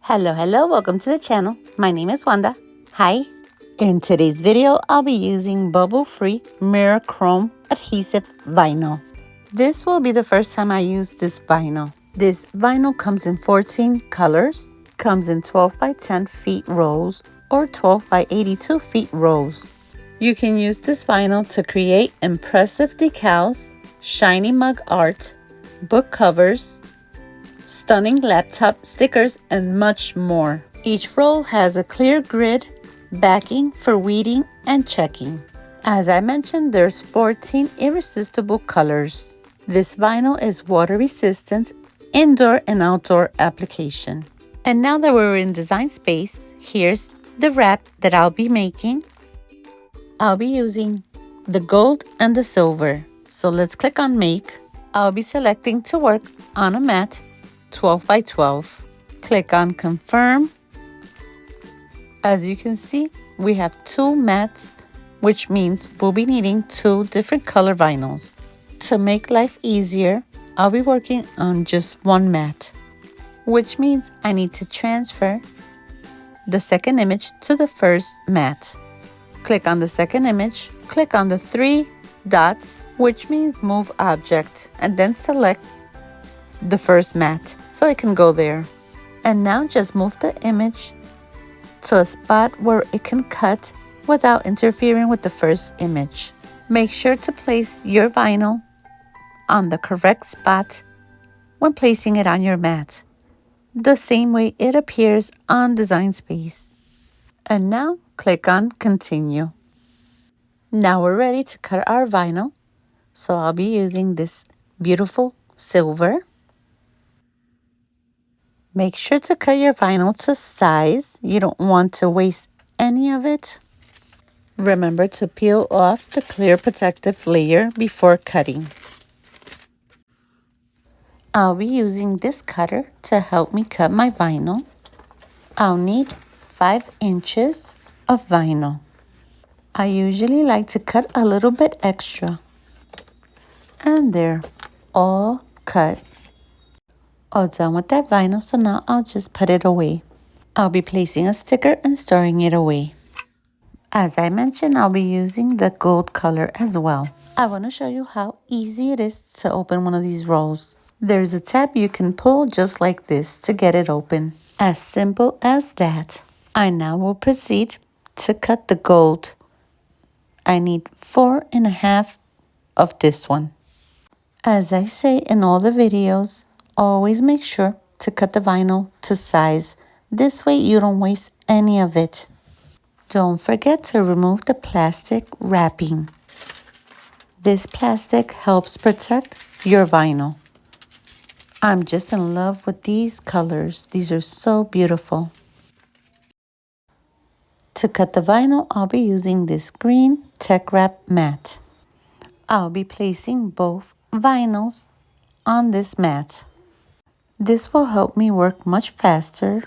Hello, welcome to the channel. My name is Wanda. Hi. In today's video, I'll be using bubble-free mirror chrome adhesive vinyl. This will be the first time I use this vinyl. This vinyl comes in 14 colors, comes in 12 by 10 feet rolls or 12 by 82 feet rolls. You can use this vinyl to create impressive decals, shiny mug art, book covers, stunning laptop stickers, and much more. Each roll has a clear grid backing for weeding and checking. As I mentioned, there's 14 irresistible colors. This vinyl is water resistant, indoor and outdoor application. And now that we're in design space, here's the wrap that I'll be making. I'll be using the gold and the silver. So let's click on make. I'll be selecting to work on a mat 12 by 12. Click on confirm. As you can see, we have two mats, which means we'll be needing two different color vinyls. To make life easier, I'll be working on just one mat, which means I need to transfer the second image to the first mat. Click on the second image, click on the three dots, which means move object, and then select the first mat so it can go there. And now just move the image to a spot where it can cut without interfering with the first image. Make sure to place your vinyl on the correct spot when placing it on your mat, the same way it appears on Design Space. And now click on continue. Now we're ready to cut our vinyl. So I'll be using this beautiful silver. Make sure to cut your vinyl to size. You don't want to waste any of it. Remember to peel off the clear protective layer before cutting. I'll be using this cutter to help me cut my vinyl. I'll need 5 inches of vinyl. I usually like to cut a little bit extra. And they're all cut. All done with that vinyl, so now I'll just put it away. I'll be placing a sticker and storing it away. As I mentioned, I'll be using the gold color as well. I want to show you how easy it is to open one of these rolls. There's a tab you can pull just like this to get it open. As simple as that. I now will proceed to cut the gold. I need 4.5 of this one. As I say in all the videos, always make sure to cut the vinyl to size. This way you don't waste any of it. Don't forget to remove the plastic wrapping. This plastic helps protect your vinyl. I'm just in love with these colors. These are so beautiful. To cut the vinyl, I'll be using this green Tech Wrap mat. I'll be placing both vinyls on this mat. This will help me work much faster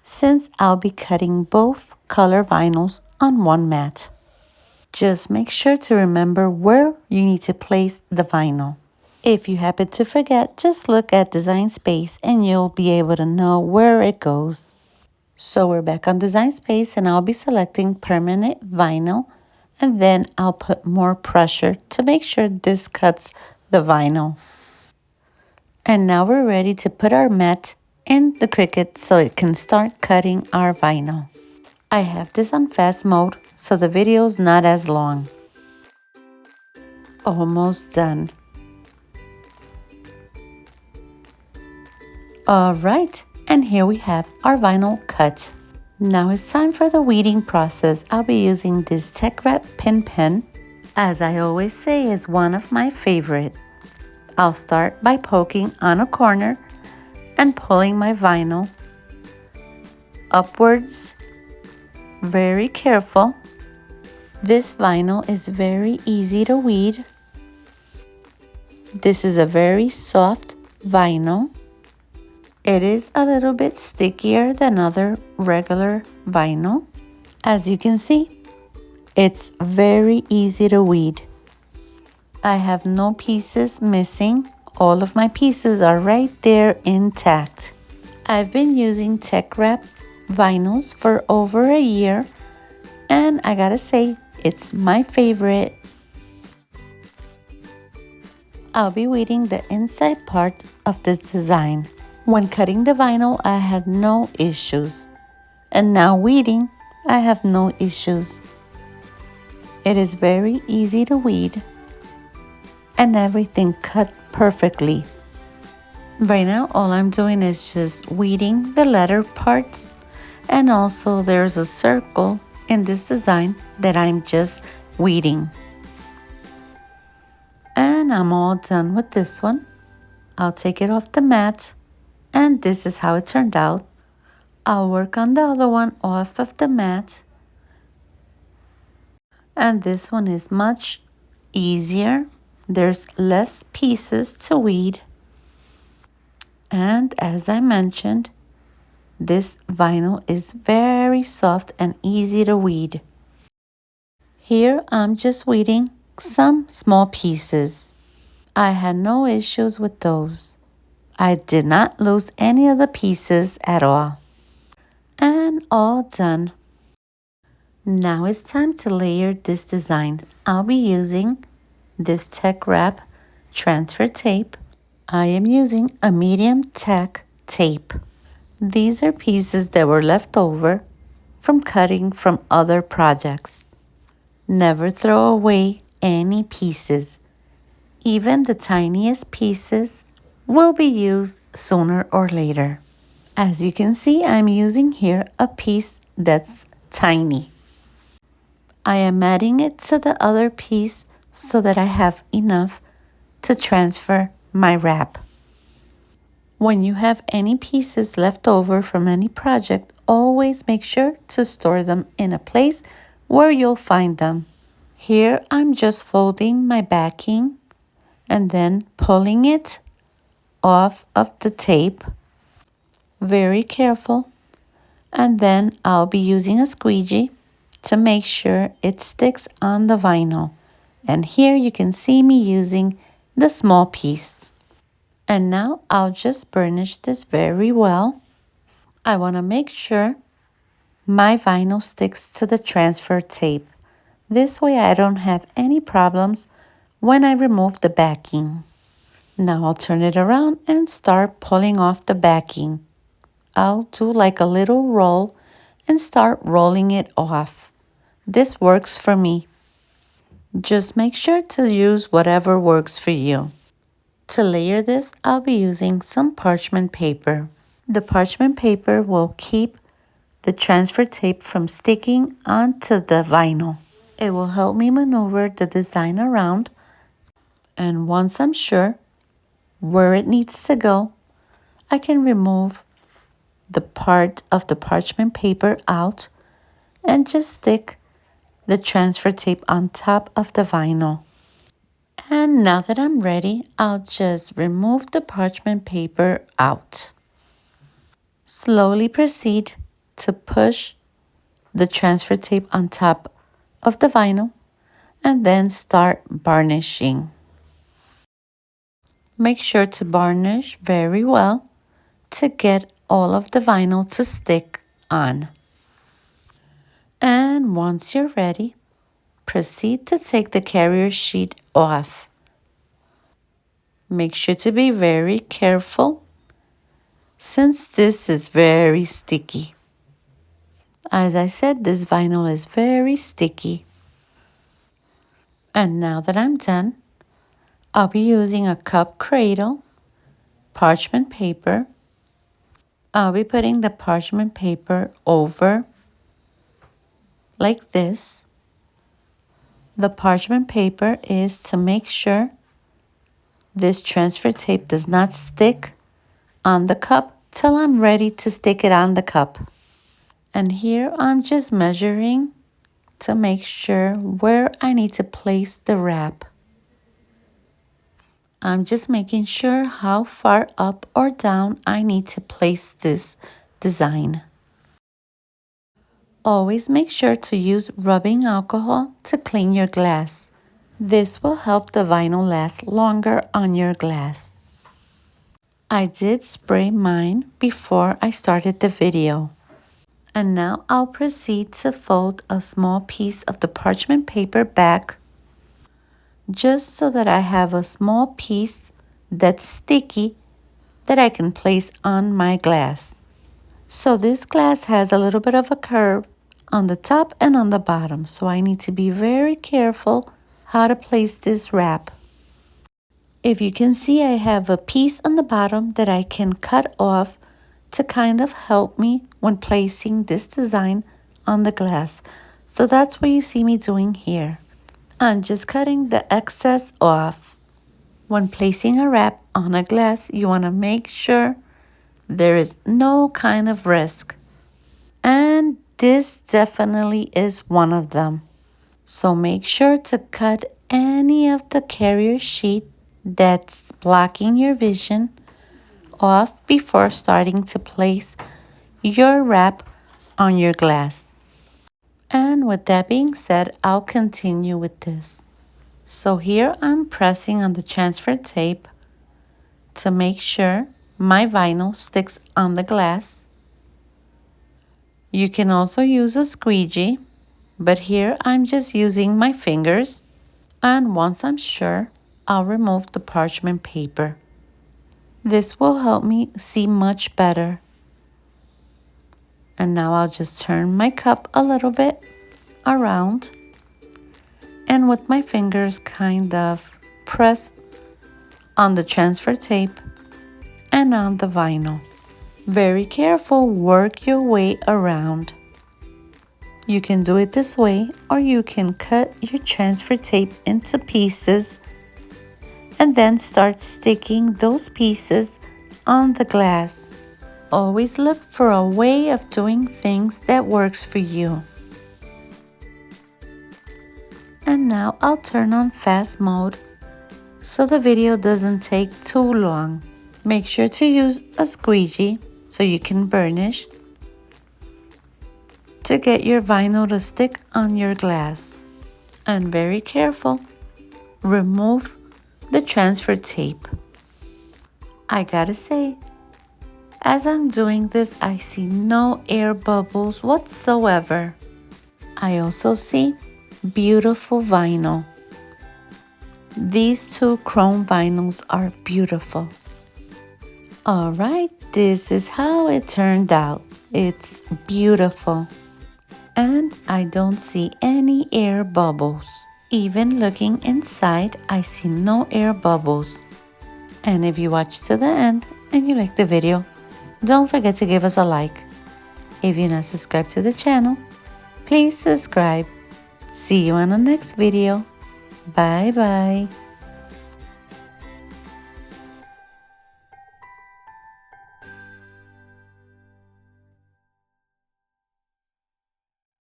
since I'll be cutting both color vinyls on one mat. Just make sure to remember where you need to place the vinyl. If you happen to forget, just look at Design Space and you'll be able to know where it goes. So we're back on Design Space and I'll be selecting permanent vinyl, and then I'll put more pressure to make sure this cuts the vinyl. And now we're ready to put our mat in the Cricut so it can start cutting our vinyl. I have this on fast mode so the video is not as long. Almost done. Alright, and here we have our vinyl cut. Now it's time for the weeding process. I'll be using this Tech Wrap pin pen. As I always say, is one of my favorite. I'll start by poking on a corner and pulling my vinyl upwards. Very careful. This vinyl is very easy to weed. This is a very soft vinyl. It is a little bit stickier than other regular vinyl. As you can see, it's very easy to weed. I have no pieces missing. All of my pieces are right there intact. I've been using Tech Wrap vinyls for over a year, and I gotta say, it's my favorite. I'll be weeding the inside part of this design. When cutting the vinyl, I had no issues. And now weeding, I have no issues. It is very easy to weed and everything cut perfectly. Right now, all I'm doing is just weeding the letter parts, and also there's a circle in this design that I'm just weeding. And I'm all done with this one. I'll take it off the mat, and this is how it turned out. I'll work on the other one off of the mat, and this one is much easier. There's less pieces to weed. And as I mentioned, this vinyl is very soft and easy to weed. Here I'm just weeding some small pieces. I had no issues with those. I did not lose any of the pieces at all. And all done. Now it's time to layer this design. I'll be using this Tech Wrap transfer tape. I am using a medium tack tape. These are pieces that were left over from cutting from other projects. Never throw away any pieces. Even the tiniest pieces will be used sooner or later. As you can see, I'm using here a piece that's tiny. I am adding it to the other piece so that I have enough to transfer my wrap. When you have any pieces left over from any project, always make sure to store them in a place where you'll find them. Here I'm just folding my backing and then pulling it off of the tape. Very careful. And then I'll be using a squeegee to make sure it sticks on the vinyl. And here you can see me using the small piece. And now I'll just burnish this very well. I want to make sure my vinyl sticks to the transfer tape. This way I don't have any problems when I remove the backing. Now I'll turn it around and start pulling off the backing. I'll do like a little roll and start rolling it off. This works for me. Just make sure to use whatever works for you. To layer this, I'll be using some parchment paper. The parchment paper will keep the transfer tape from sticking onto the vinyl. It will help me maneuver the design around, and once I'm sure where it needs to go, I can remove the part of the parchment paper out and just stick the transfer tape on top of the vinyl. And now that I'm ready, I'll just remove the parchment paper out. Slowly proceed to push the transfer tape on top of the vinyl and then start varnishing. Make sure to varnish very well to get all of the vinyl to stick on. And once you're ready, proceed to take the carrier sheet off. Make sure to be very careful since this is very sticky. As I said, this vinyl is very sticky. And now that I'm done, I'll be using a cup cradle, parchment paper. I'll be putting the parchment paper over like this. The parchment paper is to make sure this transfer tape does not stick on the cup till I'm ready to stick it on the cup. And here I'm just measuring to make sure where I need to place the wrap. I'm just making sure how far up or down I need to place this design. Always make sure to use rubbing alcohol to clean your glass. This will help the vinyl last longer on your glass. I did spray mine before I started the video. And now I'll proceed to fold a small piece of the parchment paper back, just so that I have a small piece that's sticky that I can place on my glass. So this glass has a little bit of a curve on the top and on the bottom, so I need to be very careful how to place this wrap. If you can see, I have a piece on the bottom that I can cut off to kind of help me when placing this design on the glass. So that's what you see me doing here. I'm just cutting the excess off. When placing a wrap on a glass, you want to make sure there is no kind of risk. And this definitely is one of them. So make sure to cut any of the carrier sheet that's blocking your vision off before starting to place your wrap on your glass. And with that being said, I'll continue with this. So here I'm pressing on the transfer tape to make sure my vinyl sticks on the glass. You can also use a squeegee, but here I'm just using my fingers. And once I'm sure, I'll remove the parchment paper. This will help me see much better. And now I'll just turn my cup a little bit around and with my fingers kind of press on the transfer tape and on the vinyl. Very careful, work your way around. You can do it this way, or you can cut your transfer tape into pieces and then start sticking those pieces on the glass. Always look for a way of doing things that works for you. And now I'll turn on fast mode so the video doesn't take too long. Make sure to use a squeegee so you can burnish to get your vinyl to stick on your glass. And very careful, remove the transfer tape. I gotta say, as I'm doing this, I see no air bubbles whatsoever. I also see beautiful vinyl. These two chrome vinyls are beautiful. Alright, this is how it turned out. It's beautiful. And I don't see any air bubbles. Even looking inside, I see no air bubbles. And if you watch to the end and you like the video, don't forget to give us a like. If you're not subscribed to the channel, please subscribe. See you on the next video. Bye bye.